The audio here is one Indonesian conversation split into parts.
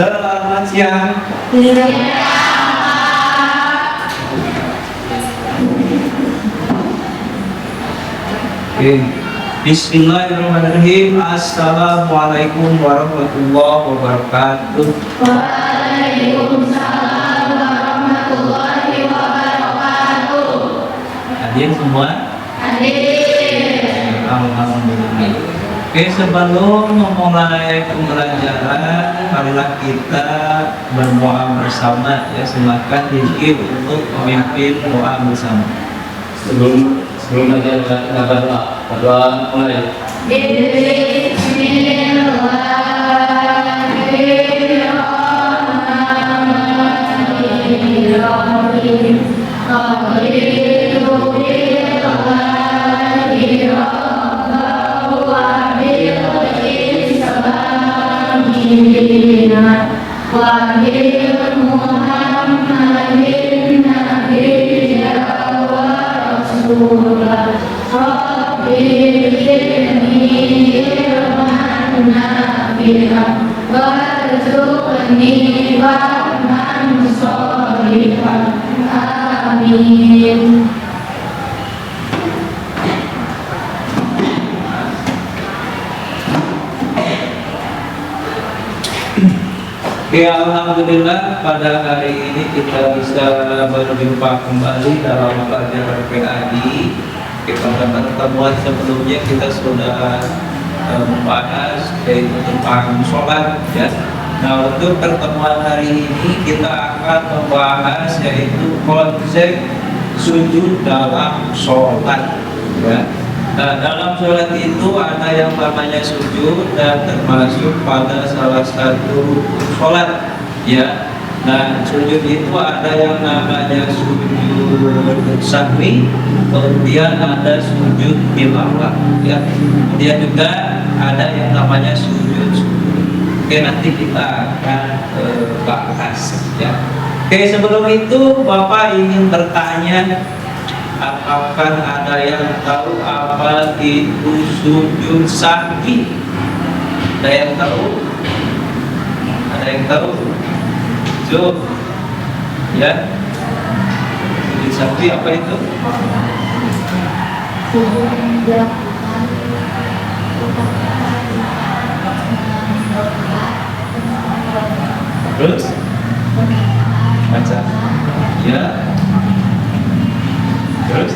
Selamat siang. Oke. Bismillahirrahmanirrahim. Assalamualaikum warahmatullahi wabarakatuh. Waalaikumsalam warahmatullahi wabarakatuh. Hadir semua? Hadir. Alhamdulillah. Oke, sebelum memulai pembelajaran, marilah kita berdoa bersama ya. Silakan Rizky untuk memimpin doa bersama. Sebelum belajar kita berdoa mulai. Amin. Ya, alhamdulillah pada hari ini kita bisa berjumpa kembali dalam pelajaran PAI. Pada pertemuan sebelumnya kita sudah membahas yaitu tentang sholat ya. Nah, untuk pertemuan hari ini kita akan membahas yaitu konsep sujud dalam sholat ya. Nah, dalam sholat itu ada yang namanya sujud dan termasuk pada salah satu sholat ya. Nah, sujud itu ada yang namanya sujud sahwi, kemudian ada sujud tilawah ya. Kemudian juga ada yang namanya sujud syukur. Oke, nanti kita akan bahas ya. Oke, sebelum itu Bapak ingin bertanya, apakah ada yang tahu apa itu sujud sahwi? Ada yang tahu? Ada yang tahu? Sujud ya? Sujud sahwi apa itu? Terus? Baca ya. Terus?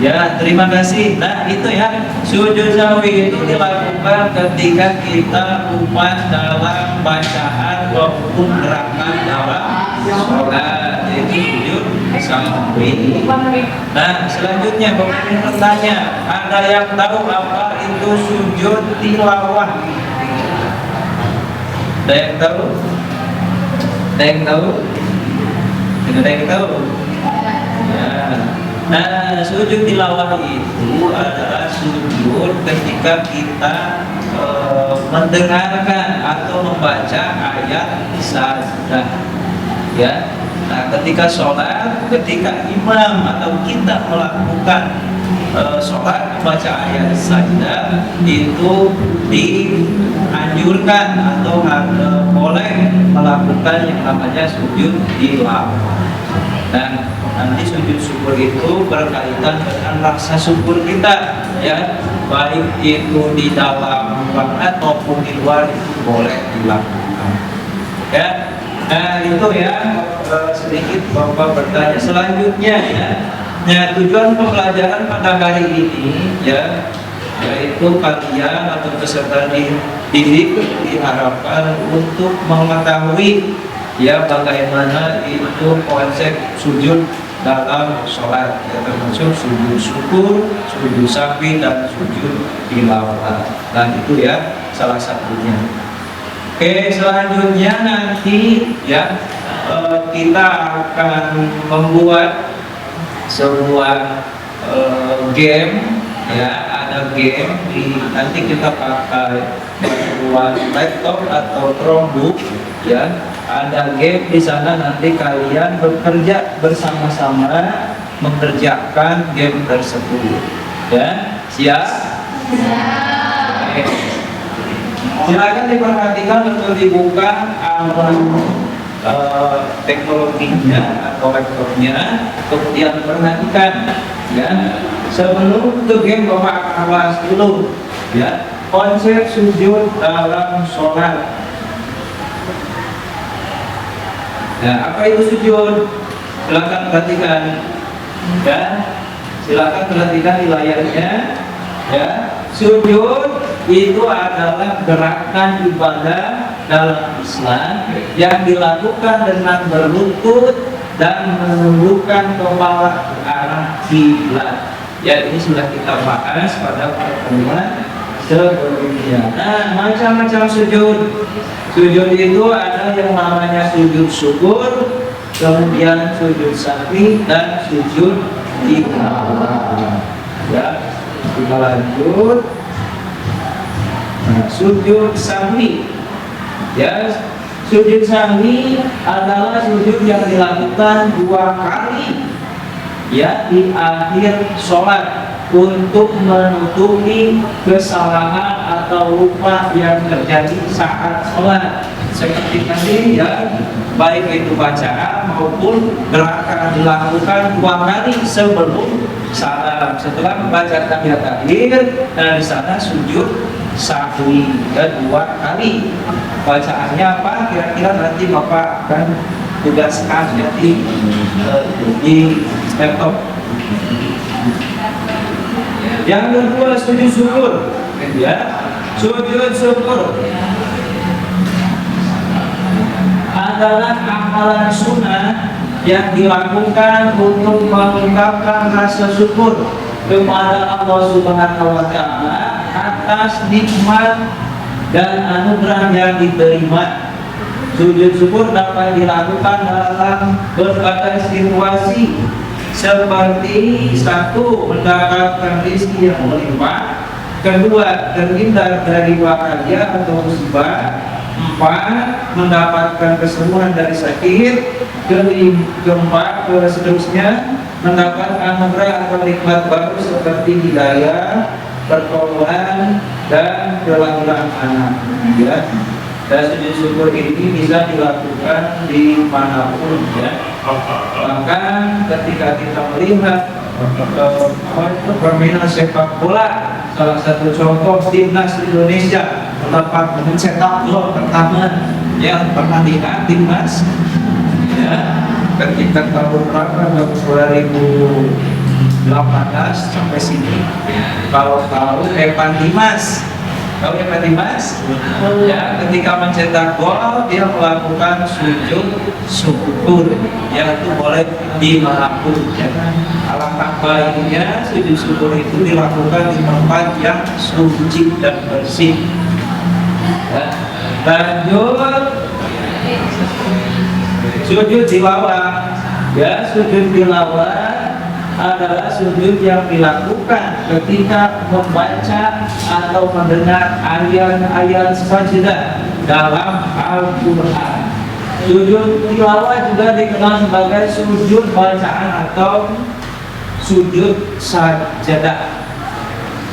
Ya, terima kasih. Nah, itu ya, sujud sahwi itu dilakukan ketika kita lupa dalam bacaan maupun gerakan dalam sholat. Itu sujud sahwi. Nah, selanjutnya Bapak ingin bertanya, ada yang tahu apa itu sujud tilawah? Ada yang tahu? Ada yang tahu? Ada yang tahu? Ya. Nah, sujud tilawah itu adalah sujud ketika kita mendengarkan atau membaca ayat sajdah ya. Nah, ketika sholat, ketika imam atau kita melakukan sholat membaca ayat sajdah, itu dianjurkan atau boleh melakukan yang namanya sujud tilawah. Dan nanti sujud syukur itu berkaitan dengan rasa syukur kita ya, baik itu di dalam sholat maupun di luar itu boleh dilakukan ya. Nah, itu ya sedikit Bapak bertanya. Selanjutnya ya, tujuan pembelajaran pada hari ini ya, yaitu kalian atau peserta didik diharapkan untuk mengetahui ya bagaimana itu konsep sujud dalam sholat ya, termasuk sujud syukur, sujud sahwi dan sujud tilawah. Nah, itu ya salah satunya. Oke, selanjutnya nanti ya kita akan membuat sebuah game ya. Ada game nanti kita pakai buat laptop atau Chromebook ya. Ada game di sana, nanti kalian bekerja bersama-sama mengerjakan game tersebut ya. Siap? Oke. Silakan diperhatikan untuk dibuka alat teknologinya atau laptopnya, kemudian perhatikan ya. Sebelum ke game Bapak kelas dulu ya, konsep sujud dalam sholat. Nah, apa itu sujud? Silakan perhatikan ya, silakan perhatikan di layarnya ya. Sujud itu adalah gerakan ibadah dalam Islam yang dilakukan dengan berlutut dan menundukkan kepala ke arah kiblat. Ya, ini sudah kita bahas pada pertemuan sebelumnya. Nah, macam-macam sujud. Sujud itu ada yang namanya sujud syukur, kemudian sujud sahwi dan sujud tilawah. Ya, kita lanjut. Nah, sujud sahwi. Ya, sujud sahwi adalah sujud yang dilakukan 2 kali ya di akhir sholat untuk menutupi kesalahan atau lupa yang terjadi saat sholat. Seperti tadi ya, baik itu bacaan maupun gerakan dilakukan 2 kali sebelum salam. Setelah membaca tahiyat akhir, nah di sana sujud sahwi dan 2 kali. Bacaannya apa? Kira-kira nanti Bapak akan tugaskan jadi di laptop. Yang kedua sujud syukur ya. Sujud syukur adalah amalan sunnah yang dilakukan untuk mengungkapkan rasa syukur kepada Allah Subhanahu wa Ta'ala atas nikmat dan anugerah yang diterima. Sujud syukur dapat dilakukan dalam berbagai situasi, seperti 1. Mendapatkan rezeki yang melimpah, 2. terhindar dari bahaya atau musibah, 4. mendapatkan kesembuhan dari sakit, 5. seterusnya mendapat anugerah atau nikmat baru seperti hidayah, pertolongan dan kelahiran anak ya. Dan sujud syukur ini bisa dilakukan di manapun ya. Bahkan ketika kita melihat permainan sepak bola, salah satu contoh timnas Indonesia tempat mencetak gol pertama yang pernah lihat timnas ya, ketika tahun berapa, 2018 sampai sini. Kalau tahu Evan Dimas, tahu Evan Dimas? Ya, ketika mencetak gol dia melakukan sujud syukur, yang itu boleh dilakukan. Alangkah baiknya sujud syukur itu dilakukan di tempat yang suci dan bersih. Ya. Lanjut sujud tilawah. Ya, sujud tilawah adalah sujud yang dilakukan ketika membaca atau mendengar ayat-ayat sajdah dalam Al-Quran. Sujud tilawah juga dikenal sebagai sujud bacaan atau sujud sajadah.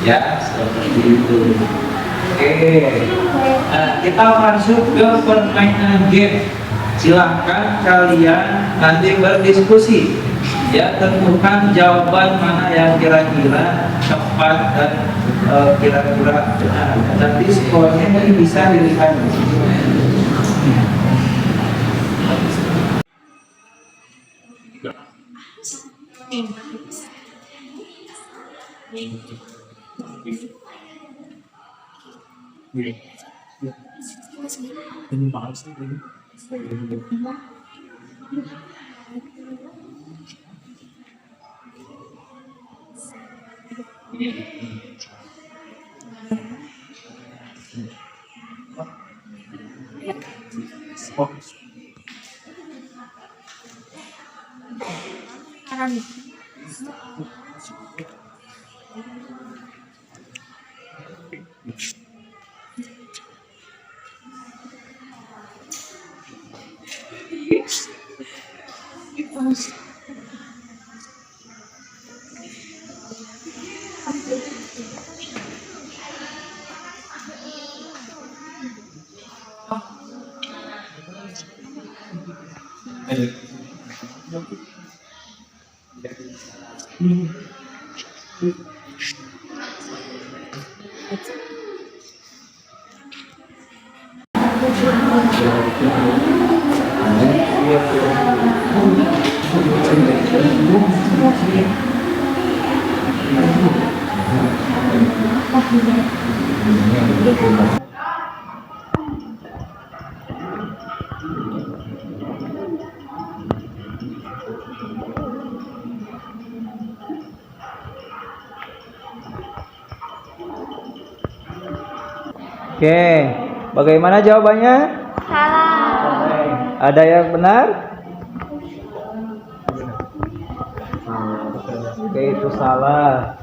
Ya, seperti itu. Oke. Nah, kita masuk ke permainan game. Silahkan kalian nanti berdiskusi. Ya, tentukan jawaban mana yang kira-kira tepat dan kira-kira benar. Nanti skornya ini bisa dilihat di sini. Oke, bagaimana jawabannya? Salah. Ada yang benar? Oke, itu salah.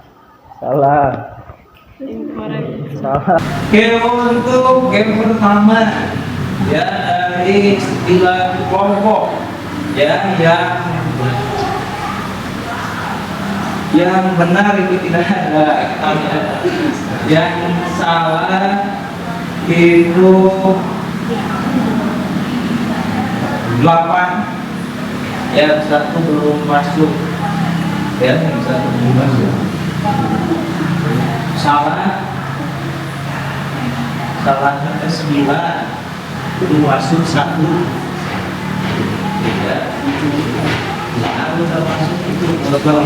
Salah. Salah. Oke, untuk game pertama ya dari istilah kelompok ya yang benar itu tidak ada. Yang salah itu 8, yang satu belum masuk, ya yang satu belum masuk. Salahnya ke 9, belum masuk 1, ya. Nah, udah masuk itu kalau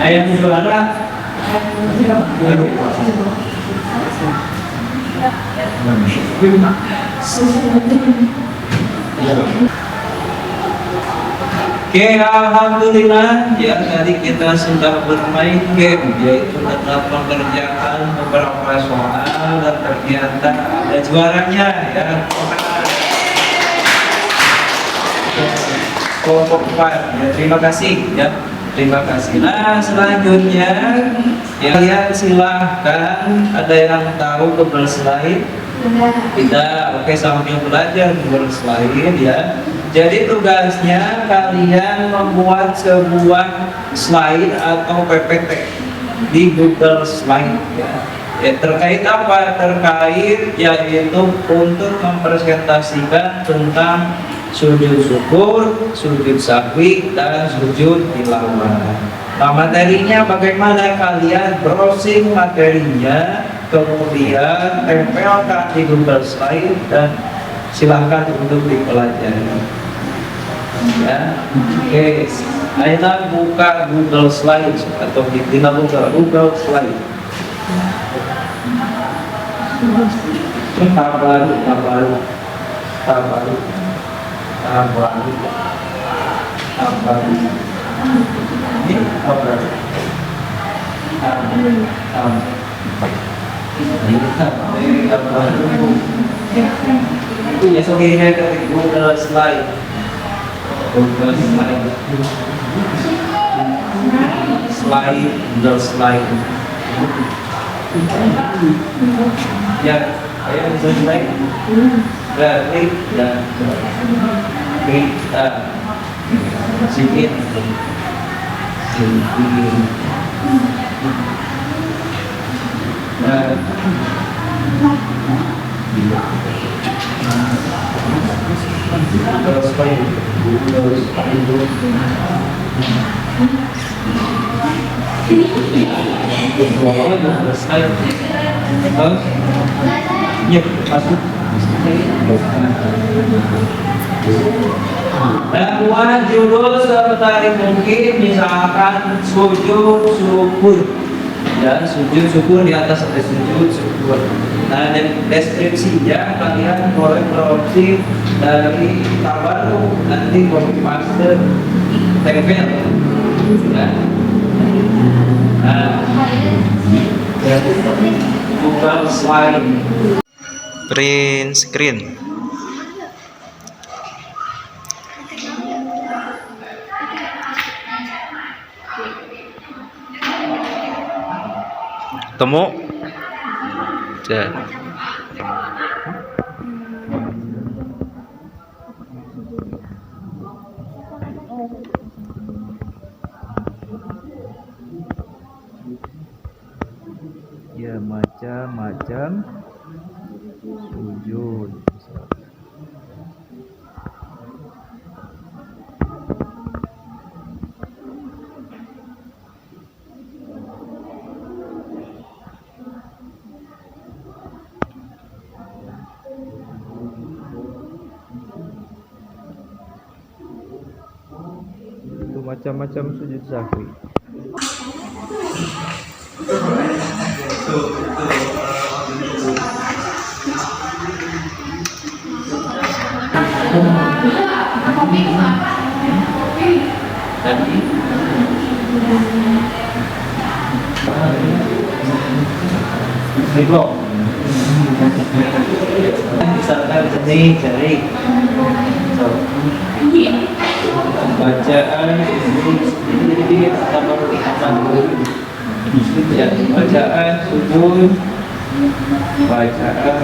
yang saudara Oke, alhamdulillah ya tadi kita sudah bermain game yaitu tetap mengerjakan beberapa soal dan ternyata ada juaranya ya. Kelompok 4 ya, terima kasih ya. Terima kasih. Nah, selanjutnya ya, kalian silahkan, ada yang tahu double slide? Tidak. Oke, sambil belajar double slide ya. Jadi tugasnya kalian membuat sebuah slide atau PPT di Google Slide ya. Terkait apa? Terkait yaitu untuk mempresentasikan tentang sujud syukur, sujud sahwi, dan sujud tilawah. Nah, materinya bagaimana? Kalian browsing materinya, kemudian tempelkan di Google Slide dan silahkan untuk dipelajari. Ya, oke. Aina buka Google Slide atau kita buka Google Slide. Tab baru. Ini tab baru. Ini tab baru. Itu ya soalnya dari Google Slide. Google Slide. Ya, ayo bisa slide. Berarti dan kita sedikit. Dan buat judul seperti mungkin misalkan sujud syukur ya, sujud syukur di atas ada sujud syukur. Nah, deskripsinya kalian boleh browsing dari Tabaru, nanti copy paste tempel ya. Nah, Google Slide Print screen. Temu. ya macam-macam sujud. Itu macam-macam sujud sahwi. Tadi Ribo misalkan ini cari bacaan ini tambah ya, bacaan sujud, bacaan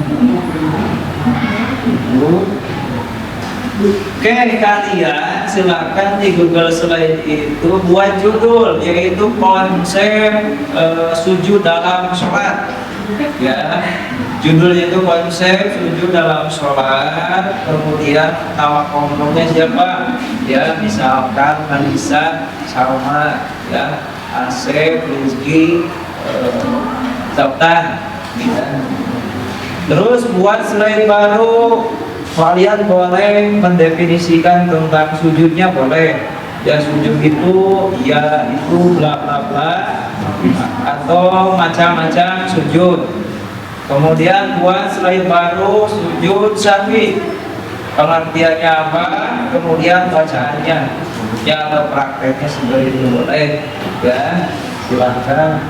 sujud. Oke, kalian silakan di Google Slide itu buat judul, yaitu konsep sujud dalam sholat. Ya, judulnya itu konsep sujud dalam sholat. Kemudian tawa komponya siapa? Ya, misalkan Anissa, Salma, ya, Asep, Rizky, Sultan. Ya. Terus buat slide baru. Kalian boleh mendefinisikan tentang sujudnya, boleh. Ya sujud itu, ya itu bla bla bla, atau macam-macam sujud. Kemudian buat slide baru sujud sahwi. Pengertiannya apa? Kemudian bacaannya. Ya ada prakteknya seperti itu boleh. Ya silakan.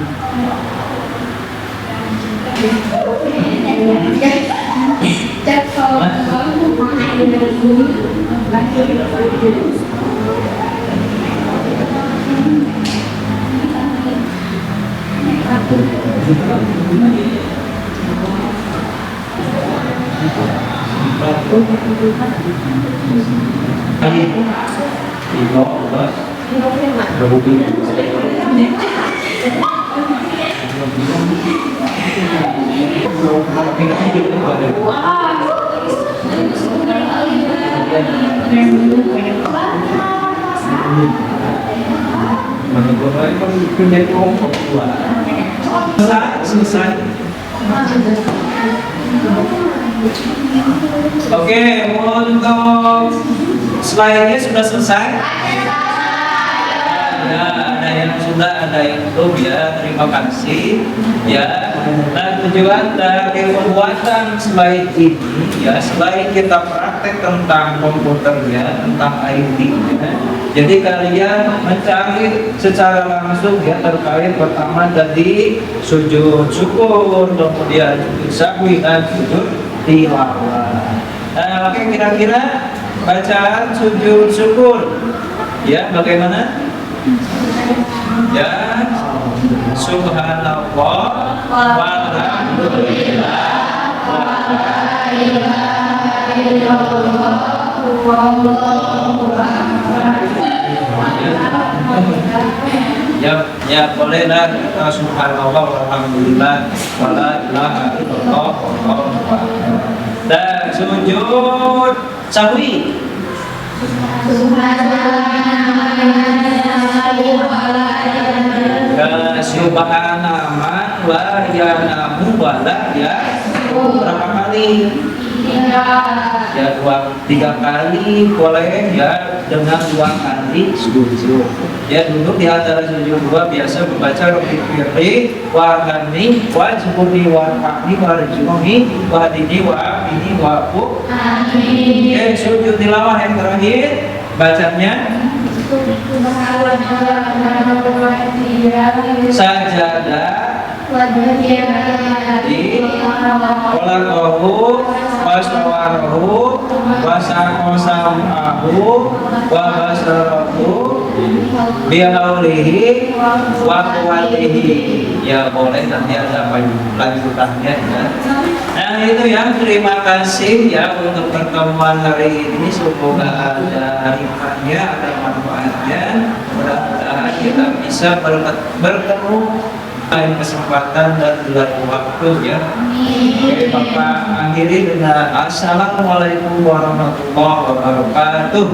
Selesai. Oke, untuk slide-nya sudah selesai. Ya, ada yang sudah, ada yang belum ya. Terima kasih. Ya, nah tujuan dari pembuatan slide ini ya selain kita praktek tentang komputernya, tentang IT-nya. Jadi kalian mencari secara langsung ya terkait pertama dari sujud syukur, kemudian sujud sahwi dan sujud tilawah. Nah, oke, kira-kira bacaan sujud syukur ya bagaimana? Ya, subhanallah walhamdulillah wa la ilaha illallah wallahu akbar. Ya bolehlah kita subhanallah walhamdulillah wa la ilaha illallah wallahu akbar. Dan sujud sahwi subhanallah wa ya'lamu wa la ya berapa kali? Ya 3 kali boleh ya dengan 2 kali sujud. Ya duduk di antara sujud 2 biasa membaca Rabbi firli wa ghani wa jibuni wa fa'ni wa rizuni wa dini wa abini wa fu. Amin. Ya sujud tilawah yang terakhir bacanya sajadah di kolakahu wasawarahu wasakosamu wa basarahu bihaulihi wa kuwatihi. Ya boleh nanti ada lanjutannya ya. Nah itu ya, terima kasih ya untuk pertemuan hari ini. Semoga ada hikmahnya, ada manfaatnya. Mudah-mudahan kita bisa bertemu lain kesempatan dan gelar waktu ya. Oke, Bapak akhiri dengan Assalamualaikum warahmatullahi wabarakatuh.